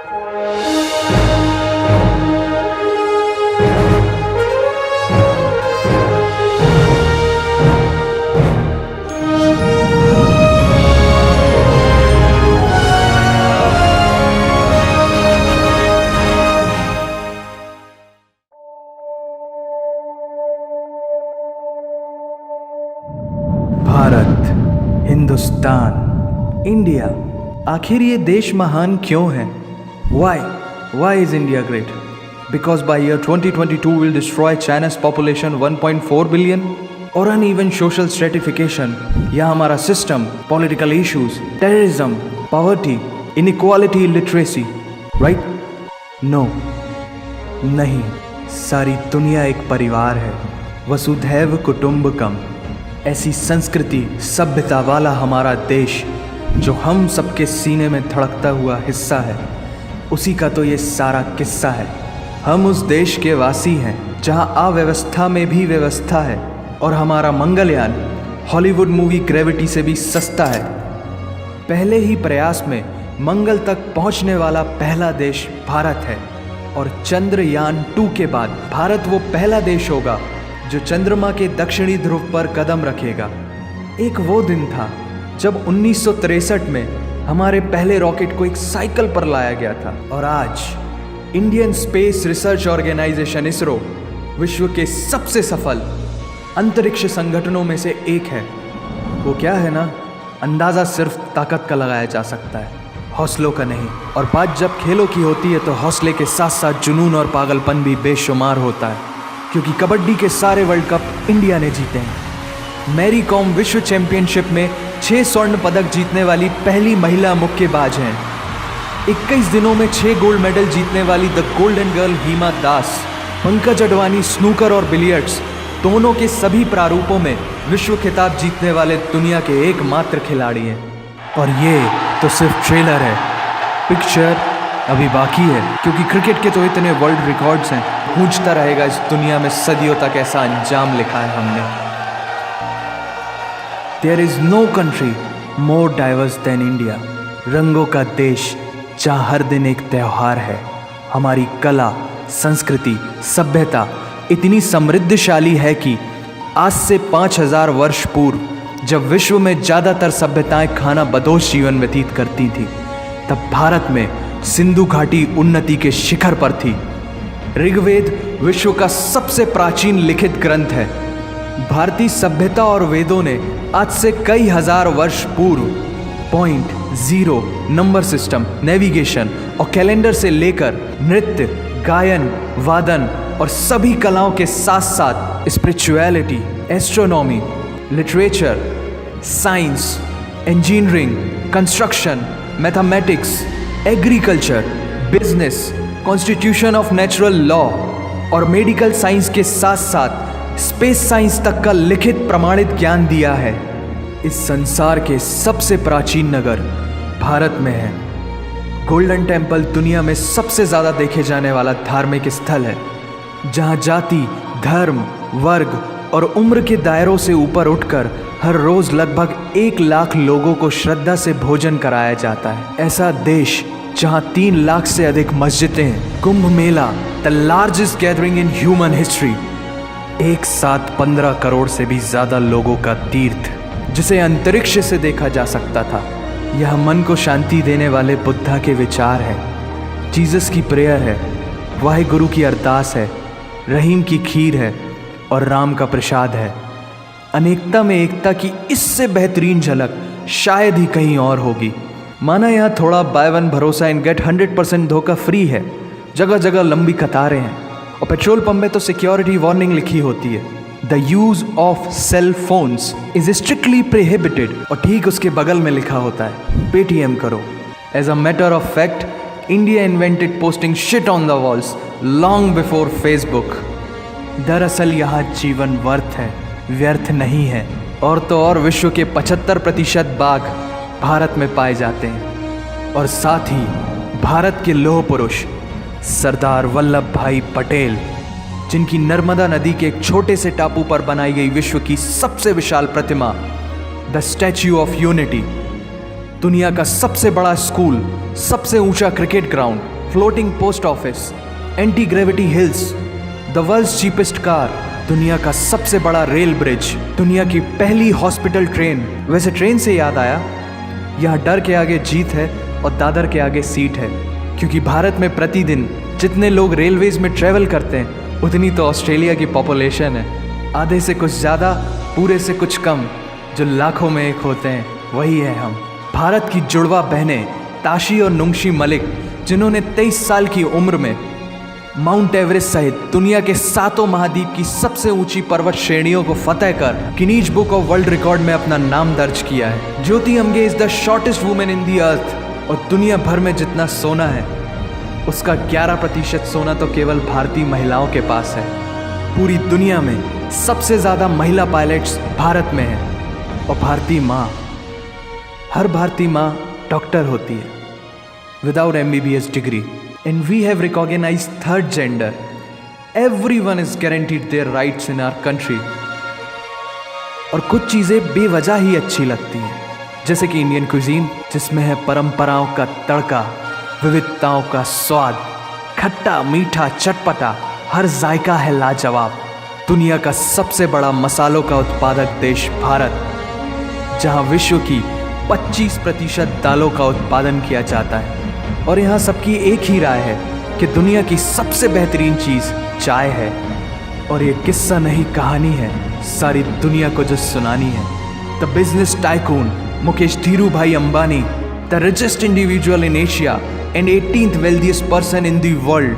Bharat, Hindustan, India, आखिर ये देश महान क्यों है? Why is India great? Because by year 2022 we'll destroy China's population 1.4 billion? Or uneven social stratification, या हमारा system, political issues, terrorism, poverty, inequality, literacy, right? No, नहीं, सारी दुनिया एक परिवार है, वसुधैव कुटुंबकम। ऐसी संस्कृति, सभ्यता वाला हमारा देश जो हम सबके सीने में धड़कता हुआ हिस्सा है, उसी का तो ये सारा किस्सा है। हम उस देश के वासी हैं जहां अव्यवस्था में भी व्यवस्था है, और हमारा मंगलयान हॉलीवुड मूवी ग्रेविटी से भी सस्ता है। पहले ही प्रयास में मंगल तक पहुंचने वाला पहला देश भारत है, और चंद्रयान 2 के बाद भारत वो पहला देश होगा जो चंद्रमा के दक्षिणी ध्रुव पर कदम रखेगा। एक वो दिन था जब 1963 में हमारे पहले रॉकेट को एक साइकिल पर लाया गया था, और आज Indian space research organisation ISRO विश्व के सबसे सफल अंतरिक्ष संगठनों में से एक है। वो क्या है ना, अंदाज़ा सिर्फ ताकत का लगाया जा सकता है, हौसलों का नहीं। और बात जब खेलों की होती है तो हौसले के साथ साथ जुनून और पागलपन भी बेशुमार होता है, क्योंकि कबड्डी के सारे वर्ल्ड कप इंडिया ने जीते हैं। मैरी कॉम विश्व चैंपियनशिप में 6 स्वर्ण पदक जीतने वाली पहली महिला मुक्केबाज हैं। 21 दिनों में 6 गोल्ड मेडल जीतने वाली the golden girl Hima Das. Pankaj Advani snooker और बिलियर्ड्स दोनों के सभी प्रारूपों में विश्व खिताब जीतने वाले दुनिया के एकमात्र खिलाड़ी हैं। और ये तो सिर्फ ट्रेलर है, पिक्चर अभी बाकी है, क्योंकि क्रिकेट के तो इतने वर्ल्ड रिकॉर्ड्स हैं। गूंजता रहेगा इस दुनिया में सदियों तक ऐसा अंजाम लिखा है हमने। There is no country more diverse than India. रंगों का देश जहाँ हर दिन एक त्यौहार है। हमारी कला, संस्कृति, सभ्यता इतनी समृद्धशाली है कि आज से 5000 वर्ष पूर्व जब विश्व में ज़्यादातर सभ्यताएं खाना बदोश जीवन व्यतीत करती थी, तब भारत में सिंधु घाटी उन्नति के शिखर पर थी। ऋग्वेद विश्व का सबसे प्राचीन लिखित ग्रंथ है। भारतीय सभ्यता और वेदों ने आज से कई हजार वर्ष पूर्व point, zero, number system, navigation और कैलेंडर से लेकर नृत्य, गायन, वादन और सभी कलाओं के साथ साथ spirituality, astronomy, literature, science, engineering, construction, mathematics, agriculture, business, constitution of natural law और मेडिकल साइंस के साथ साथ स्पेस साइंस तक का लिखित प्रमाणित ज्ञान दिया है। इस संसार के सबसे प्राचीन नगर भारत में है। गोल्डन टेम्पल दुनिया में सबसे ज़्यादा देखे जाने वाला धार्मिक स्थल है, जहाँ जाति, धर्म, वर्ग और उम्र के दायरों से ऊपर उठकर हर रोज़ लगभग 1 लाख लोगों को श्रद्धा से भोजन कराया जाता है। ऐसा देश जहाँ 3 लाख से अधिक मस्जिदें हैं। Kumbh Mela, the largest gathering in human history. एक साथ 15 करोड़ से भी ज़्यादा लोगों का तीर्थ, जिसे अंतरिक्ष से देखा जा सकता था। यह मन को शांति देने वाले बुद्धा के विचार है, जीसस की प्रेयर है, वाहिगुरु की अरदास है, रहीम की खीर है और राम का प्रसाद है। अनेकता में एकता की इससे बेहतरीन झलक शायद ही कहीं और होगी। माना यहाँ थोड़ा बाय वन भरोसा एंड गेट 100% धोखा फ्री है। जगह जगह लंबी कतारें हैं और पेट्रोल पंप में तो सिक्योरिटी वार्निंग लिखी होती है, the use of cell phones is strictly prohibited, और ठीक उसके बगल में लिखा होता है पेटीएम करो। As a matter of fact, India invented posting shit on the walls long before Facebook. दरअसल यहाँ जीवन वर्थ है, व्यर्थ नहीं है। और तो और विश्व के 75% बाघ भारत में पाए जाते हैं। और साथ ही भारत के लौह पुरुष सरदार वल्लभ भाई पटेल, जिनकी नर्मदा नदी के एक छोटे से टापू पर बनाई गई विश्व की सबसे विशाल प्रतिमा द स्टैच्यू ऑफ यूनिटी, दुनिया का सबसे बड़ा स्कूल, सबसे ऊंचा cricket ground floating post office, anti gravity hills, the world's cheapest car, दुनिया का सबसे बड़ा रेल ब्रिज, दुनिया की पहली हॉस्पिटल ट्रेन। वैसे ट्रेन से याद आया, यहाँ डर के आगे जीत है और दादर के आगे सीट है, क्योंकि भारत में प्रतिदिन जितने लोग रेलवेज में ट्रेवल करते हैं उतनी तो ऑस्ट्रेलिया की पॉपुलेशन है। आधे से कुछ ज़्यादा, पूरे से कुछ कम, जो लाखों में एक होते हैं वही है हम। भारत की जुड़वा बहनें ताशी और नुंगशी मलिक, जिन्होंने 23 साल की उम्र में माउंट एवरेस्ट सहित दुनिया के 7 महाद्वीप की सबसे ऊंची पर्वत श्रेणियों को फतेह कर Guinness book of world record में अपना नाम दर्ज किया है। Jyoti Amge is the shortest women in the earth, और दुनिया भर में जितना सोना है उसका 11% सोना तो केवल भारतीय महिलाओं के पास है। पूरी दुनिया में सबसे ज़्यादा महिला पायलट्स भारत में हैं, और भारतीय माँ, हर भारतीय माँ डॉक्टर होती है without MBBS degree. And we have recognized third gender. Everyone is guaranteed their rights in our country. और कुछ चीज़ें बेवजह ही अच्छी लगती हैं, जैसे कि इंडियन क्विजीन, जिसमें है परंपराओं का तड़का, विविधताओं का स्वाद, खट्टा मीठा चटपटा, हर जायका है लाजवाब। दुनिया का सबसे बड़ा मसालों का उत्पादक देश भारत, जहां विश्व की 25% दालों का उत्पादन किया जाता है, और यहाँ सबकी एक ही राय है कि दुनिया की सबसे बेहतरीन चीज़ चाय है। और ये किस्सा नहीं कहानी है सारी दुनिया को जो सुनानी है। The business tycoon Mukesh Dhirubhai Ambani, the richest individual in Asia and 18th wealthiest person in the world,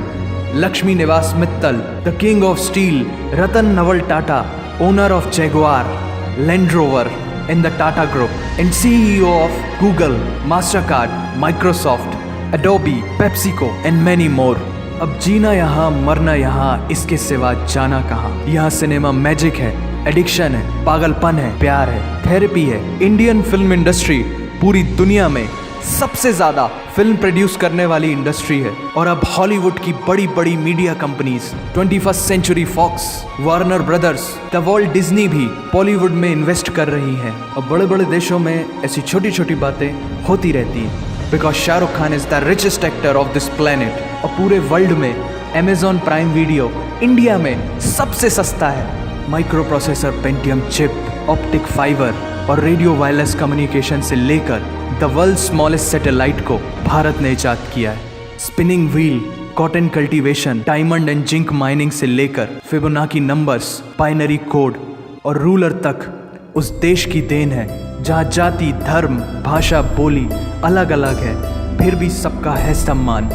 Lakshmi Niwas Mittal, the king of steel Ratan Naval Tata, owner of Jaguar, Land Rover in the Tata Group, and CEO of Google, Mastercard, Microsoft, Adobe, PepsiCo and many more। अब जीना यहाँ, मरना यहाँ, इसके सिवा जाना कहाँ। यहाँ cinema magic है, एडिक्शन है, पागलपन है, प्यार है, थेरेपी है। इंडियन फिल्म इंडस्ट्री पूरी दुनिया में सबसे ज़्यादा फिल्म प्रोड्यूस करने वाली इंडस्ट्री है। और अब हॉलीवुड की बड़ी बड़ी media companies, 21st Century Fox, Warner Brothers, the world Disney भी बॉलीवुड में इन्वेस्ट कर रही हैं। और बड़े बड़े देशों में ऐसी छोटी छोटी बातें होती रहती हैं, because Shahrukh Khan is the richest actor of this planet. और पूरे वर्ल्ड में अमेजॉन प्राइम वीडियो इंडिया में सबसे सस्ता है। Micro processor Pentium chip, optic fibre और रेडियो वायरलेस कम्युनिकेशन से लेकर द वर्ल्ड स्मॉलेस्ट सैटेलाइट को भारत ने इजाद किया है। Spinning wheel, cotton cultivation, diamond and zinc mining से लेकर फिबोनाची नंबर्स, बाइनरी कोड और रूलर तक उस देश की देन है, जहाँ जाति, धर्म, भाषा, बोली अलग अलग है, फिर भी सबका है सम्मान।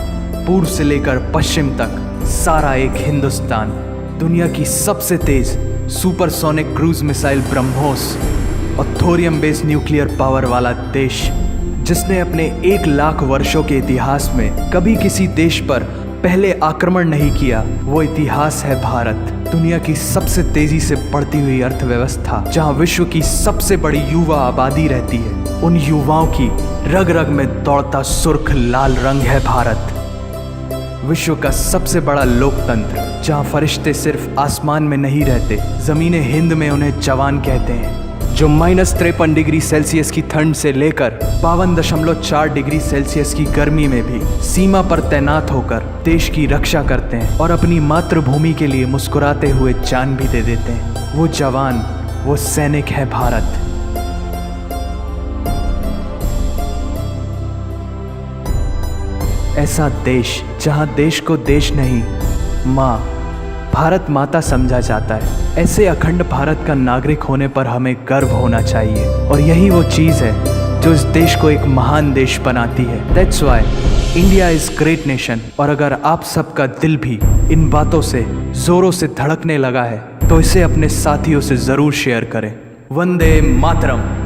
पूर्व से लेकर पश्चिम तक सारा एक हिंदुस्तान। दुनिया की सबसे तेज सुपरसोनिक क्रूज मिसाइल ब्रह्मोस और थोरियम बेस्ड न्यूक्लियर पावर वाला देश, जिसने अपने 1 लाख वर्षों के इतिहास में कभी किसी देश पर पहले आक्रमण नहीं किया, वो इतिहास है भारत। दुनिया की सबसे तेजी से बढ़ती हुई अर्थव्यवस्था, जहां विश्व की सबसे बड़ी युवा आबादी रहती है, उन युवाओं की रग रग में दौड़ता सुर्ख लाल रंग है भारत। विश्व का सबसे बड़ा लोकतंत्र, जहां फरिश्ते सिर्फ आसमान में नहीं रहते, जमीने हिंद में उन्हें जवान कहते हैं, जो -53 डिग्री सेल्सियस की ठंड से लेकर 52.4 डिग्री सेल्सियस की गर्मी में भी सीमा पर तैनात होकर देश की रक्षा करते हैं और अपनी मातृभूमि के लिए मुस्कुराते हुए जान भी दे देते हैं। वो जवान, वो सैनिक है भारत। ऐसा देश जहां देश को देश नहीं, माँ, भारत माता समझा जाता है। ऐसे अखंड भारत का नागरिक होने पर हमें गर्व होना चाहिए, और यही वो चीज़ है जो इस देश को एक महान देश बनाती है। That's why India is great nation. और अगर आप सबका दिल भी इन बातों से ज़ोरों से धड़कने लगा है, तो इसे अपने साथियों से ज़रूर शेयर करें। वंदे मातरम।